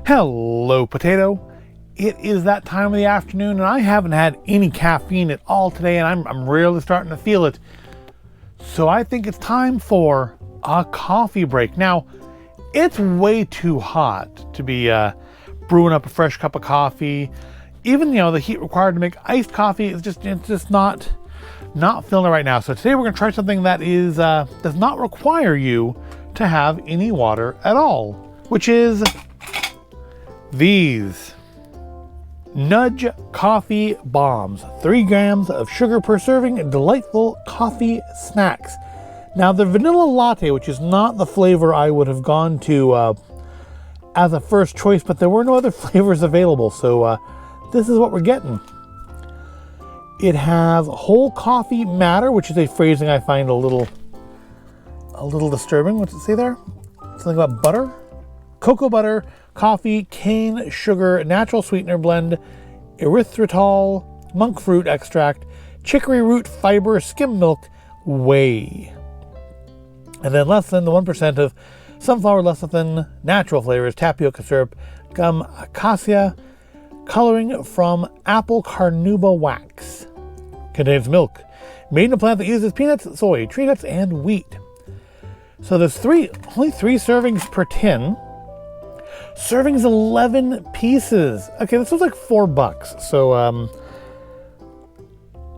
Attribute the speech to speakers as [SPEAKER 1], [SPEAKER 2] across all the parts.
[SPEAKER 1] Hello, potato. It is that time of the afternoon and I haven't had any caffeine at all today, and I'm really starting to feel it. So I think it's time for a coffee break. Now, it's way too hot to be brewing up a fresh cup of coffee. Even, the heat required to make iced coffee is just not feeling it right now. So today we're going to try something that does not require you to have any water at all, which is these Nudge Coffee Bombs. 3 grams of sugar per serving, delightful coffee snacks. Now, the vanilla latte, which is not the flavor I would have gone to as a first choice, but there were no other flavors available, so this is what we're getting. It has whole coffee matter, which is a phrasing I find a little disturbing. What's it say there? Something about butter? Cocoa butter, coffee, cane sugar, natural sweetener blend, erythritol, monk fruit extract, chicory root fiber, skim milk, whey. And then less than the 1% of sunflower lecithin, natural flavors, tapioca syrup, gum acacia, coloring from apple carnauba wax. Contains milk, made in a plant that uses peanuts, soy, tree nuts, and wheat. So there's only 3 servings per tin. Servings 11 pieces. Okay, this was like $4. So,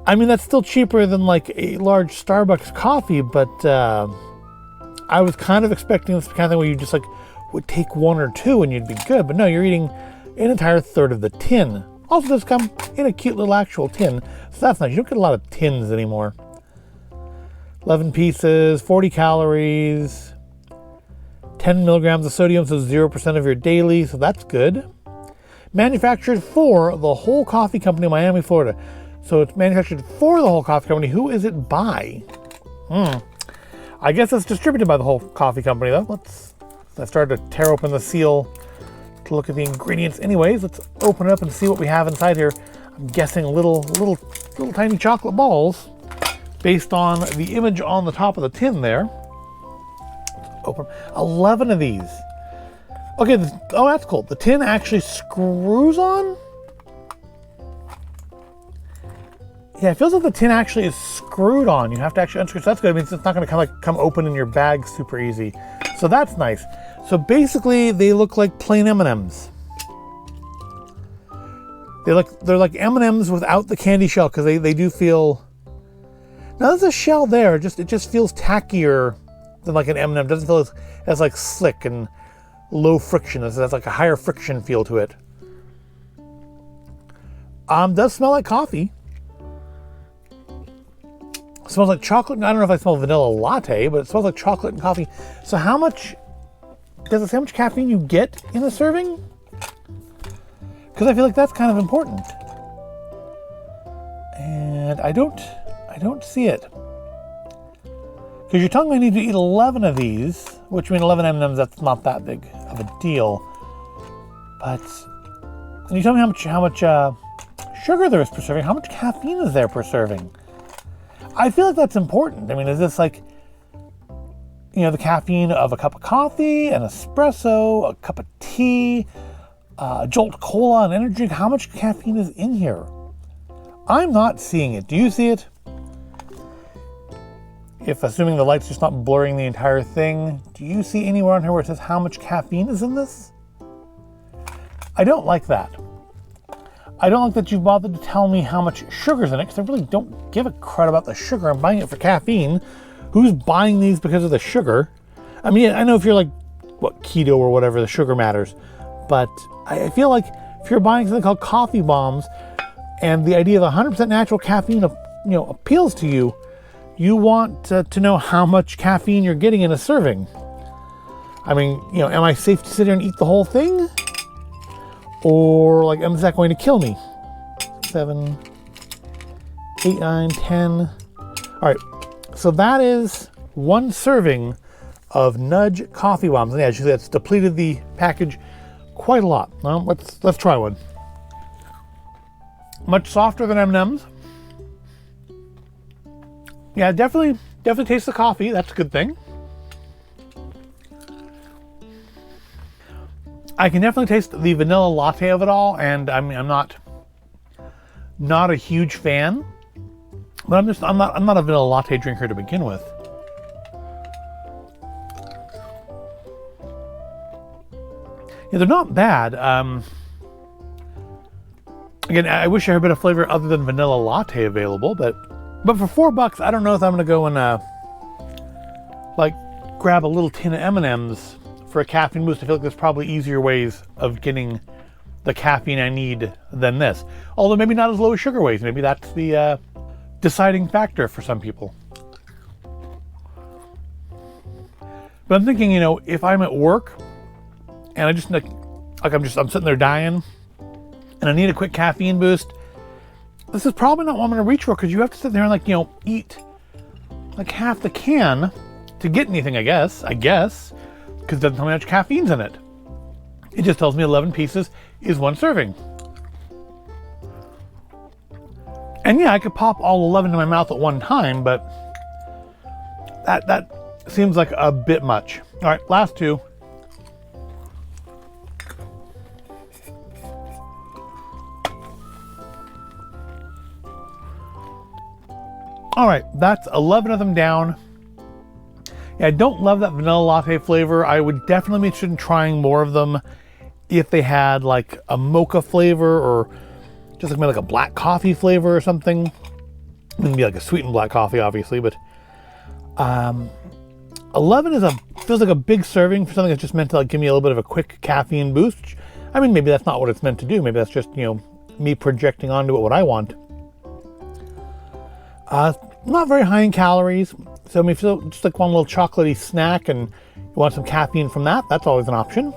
[SPEAKER 1] I mean, that's still cheaper than like a large Starbucks coffee, but I was kind of expecting this kind of thing where you just like would take 1 or 2 and you'd be good. But no, you're eating an entire third of the tin. Also does come in a cute little actual tin. So that's nice. You don't get a lot of tins anymore. 11 pieces, 40 calories. 10 milligrams of sodium, so 0% of your daily, so that's good. Manufactured for the Whole Coffee Company, Miami, Florida. So it's manufactured for the Whole Coffee Company. Who is it by? I guess it's distributed by the Whole Coffee Company, though. I started to tear open the seal to look at the ingredients. Anyways, let's open it up and see what we have inside here. I'm guessing little tiny chocolate balls based on the image on the top of the tin there. Open 11 of these. Okay, that's cool. The tin actually screws on. Yeah, it feels like the tin actually is screwed on. You have to actually unscrew. So that's good. It means it's not going to come open in your bag super easy. So that's nice. So basically, they look like plain M&Ms. They're like M&Ms without the candy shell, because they do feel. Now there's a shell there. It just feels tackier than like an M&M. It doesn't feel as like slick and low friction. It has like a higher friction feel to it. Does smell like coffee. It smells like chocolate. I don't know if I smell vanilla latte, but it smells like chocolate and coffee. So does it say how much caffeine you get in a serving? Because I feel like that's kind of important. And I don't see it. Because you're telling me I need to eat 11 of these, which mean 11 M&Ms, that's not that big of a deal. But, and you tell me how much sugar there is per serving, how much caffeine is there per serving? I feel like that's important. I mean, is this like, the caffeine of a cup of coffee, an espresso, a cup of tea, a Jolt Cola, an energy drink? How much caffeine is in here? I'm not seeing it. Do you see it? If assuming the light's just not blurring the entire thing, do you see anywhere on here where it says how much caffeine is in this? I don't like that. I don't like that you've bothered to tell me how much sugar's in it, because I really don't give a crud about the sugar. I'm buying it for caffeine. Who's buying these because of the sugar? I mean, I know if you're like, keto or whatever, the sugar matters. But I feel like if you're buying something called coffee bombs and the idea of 100% natural caffeine, appeals to you, you want to know how much caffeine you're getting in a serving. I mean, am I safe to sit here and eat the whole thing? Or is that going to kill me? 7, 8, 9, 10. All right, so that is 1 serving of Nudge Coffee Bombs. And yeah, as you see, that's depleted the package quite a lot. Now, let's try one. Much softer than M&Ms. Yeah, definitely tastes the coffee. That's a good thing. I can definitely taste the vanilla latte of it all, and I mean, I'm not a huge fan, but I'm not a vanilla latte drinker to begin with. Yeah, they're not bad. Again, I wish I had a bit of flavor other than vanilla latte available, but for $4, I don't know if I'm gonna go and like grab a little tin of M&Ms for a caffeine boost. I feel like there's probably easier ways of getting the caffeine I need than this. Although maybe not as low as sugar ways. Maybe that's the deciding factor for some people. But I'm thinking, if I'm at work and I just I'm sitting there dying and I need a quick caffeine boost, this is probably not what I'm going to reach for, because you have to sit there and eat like half the can to get anything, I guess, because it doesn't tell me how much caffeine's in it. It just tells me 11 pieces is one serving. And yeah, I could pop all 11 in my mouth at one time, but that seems like a bit much. All right, last two. All right, that's 11 of them down. Yeah, I don't love that vanilla latte flavor. I would definitely be interested in trying more of them if they had like a mocha flavor, or just like a black coffee flavor or something. It wouldn't be like a sweetened black coffee, obviously, but 11 feels like a big serving for something that's just meant to give me a little bit of a quick caffeine boost. I mean, maybe that's not what it's meant to do. Maybe that's just, me projecting onto it what I want. Not very high in calories, so if you just like one little chocolatey snack and you want some caffeine from that, that's always an option.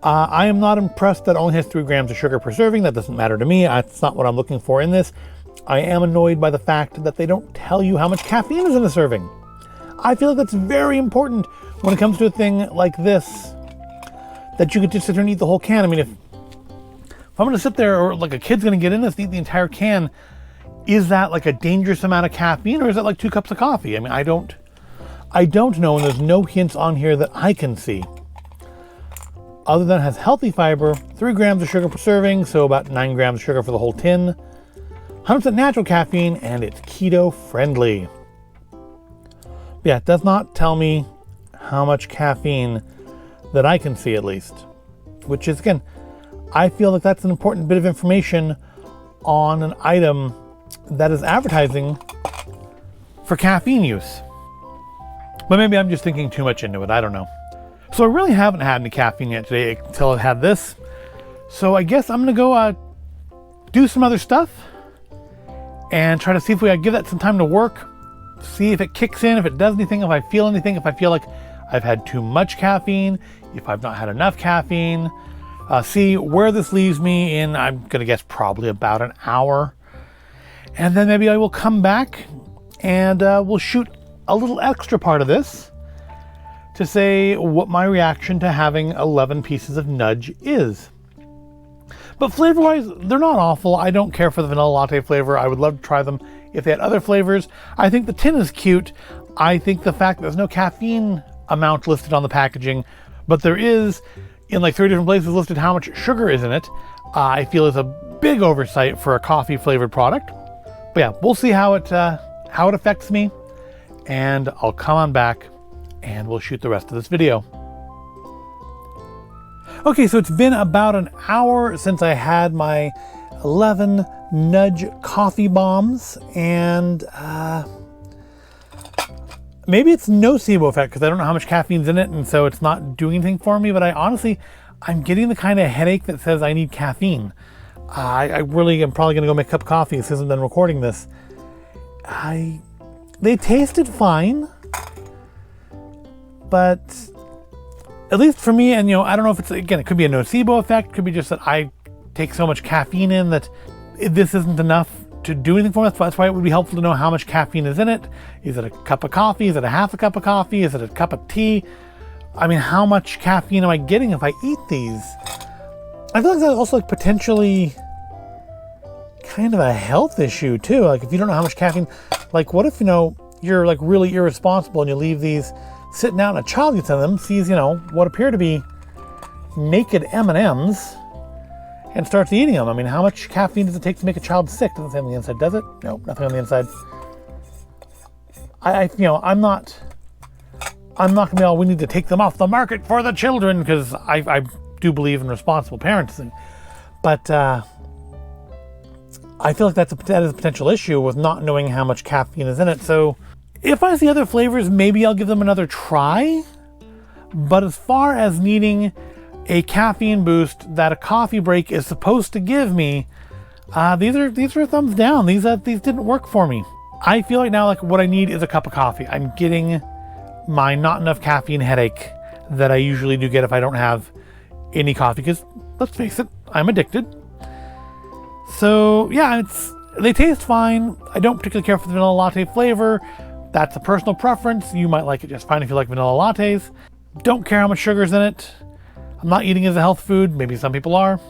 [SPEAKER 1] I am not impressed that it only has 3 grams of sugar per serving. That doesn't matter to me. That's not what I'm looking for in this. I am annoyed by the fact that they don't tell you how much caffeine is in a serving. I feel like that's very important when it comes to a thing like this, that you could just sit there and eat the whole can. I mean, if I'm going to sit there, or like a kid's going to get in this and eat the entire can, is that like a dangerous amount of caffeine, or is that like 2 cups of coffee? I mean, I don't know, and there's no hints on here that I can see. Other than it has healthy fiber, 3 grams of sugar per serving, so about 9 grams of sugar for the whole tin, 100% natural caffeine, and it's keto friendly. Yeah, it does not tell me how much caffeine that I can see, at least. Which is, again, I feel like that's an important bit of information on an item that is advertising for caffeine use. But maybe I'm just thinking too much into it, I don't know. So I really haven't had any caffeine yet today until I had this. So I guess I'm gonna go do some other stuff and try to see if we give that some time to work, see if it kicks in, if it does anything, if I feel anything, if I feel like I've had too much caffeine, if I've not had enough caffeine, see where this leaves me in, I'm gonna guess probably about an hour. And then maybe I will come back and we'll shoot a little extra part of this to say what my reaction to having 11 pieces of nudge is. But flavor-wise, they're not awful. I don't care for the vanilla latte flavor. I would love to try them if they had other flavors. I think the tin is cute. I think the fact that there's no caffeine amount listed on the packaging, but there is in like 3 different places listed how much sugar is in it, I feel is a big oversight for a coffee flavored product. But yeah, we'll see how it affects me, and I'll come on back and we'll shoot the rest of this video. Okay, so it's been about an hour since I had my 11 nudge coffee bombs, and maybe it's nocebo effect because I don't know how much caffeine's in it, and so it's not doing anything for me, but I'm getting the kind of headache that says I need caffeine. I really am probably gonna go make a cup of coffee since I'm done recording this. They tasted fine, but at least for me, and I don't know if it's, again, it could be a nocebo effect, could be just that I take so much caffeine in that this isn't enough to do anything for me. That's why it would be helpful to know how much caffeine is in it. Is it a cup of coffee? Is it a half a cup of coffee? Is it a cup of tea? I mean, how much caffeine am I getting if I eat these? I feel like that's also like potentially kind of a health issue too. Like if you don't know how much caffeine, like what if, you're like really irresponsible and you leave these sitting out and a child gets in them, sees, what appear to be naked M&Ms and starts eating them. I mean, how much caffeine does it take to make a child sick? Doesn't say on the inside, does it? No, nothing on the inside. I'm not gonna be all, we need to take them off the market for the children, because I do believe in responsible parenting. But I feel like that is a potential issue with not knowing how much caffeine is in it. So if I see other flavors, maybe I'll give them another try. But as far as needing a caffeine boost that a coffee break is supposed to give me, these are thumbs down. These didn't work for me. I feel like now, like, what I need is a cup of coffee. I'm getting my not enough caffeine headache that I usually do get if I don't have any coffee, because let's face it, I'm addicted. So yeah, they taste fine. I don't particularly care for the vanilla latte flavor. That's a personal preference. You might like it just fine if you like vanilla lattes. Don't care how much sugar's in it. I'm not eating it as a health food. Maybe some people are.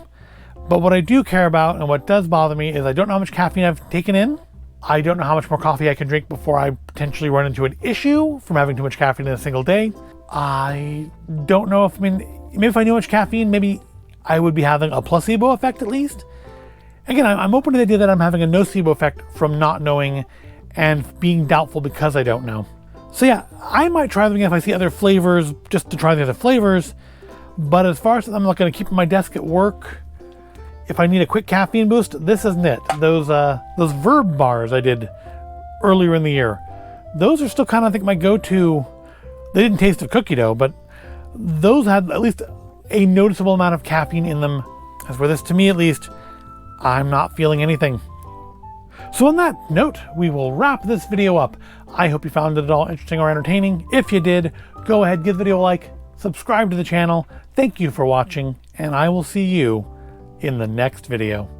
[SPEAKER 1] But what I do care about, and what does bother me, is I don't know how much caffeine I've taken in. I don't know how much more coffee I can drink before I potentially run into an issue from having too much caffeine in a single day. I don't know maybe if I knew how much caffeine, maybe I would be having a placebo effect at least. Again, I'm open to the idea that I'm having a nocebo effect from not knowing and being doubtful because I don't know. So yeah, I might try them again if I see other flavors, just to try the other flavors. But as far as I'm not going to keep at my desk at work, if I need a quick caffeine boost, this isn't it. Those Verb bars I did earlier in the year, those are still kind of, I think, my go-to. They didn't taste of cookie dough, but those had at least a noticeable amount of caffeine in them. As for this, to me at least, I'm not feeling anything. So on that note, we will wrap this video up. I hope you found it at all interesting or entertaining. If you did, go ahead, give the video a like, subscribe to the channel. Thank you for watching, and I will see you in the next video.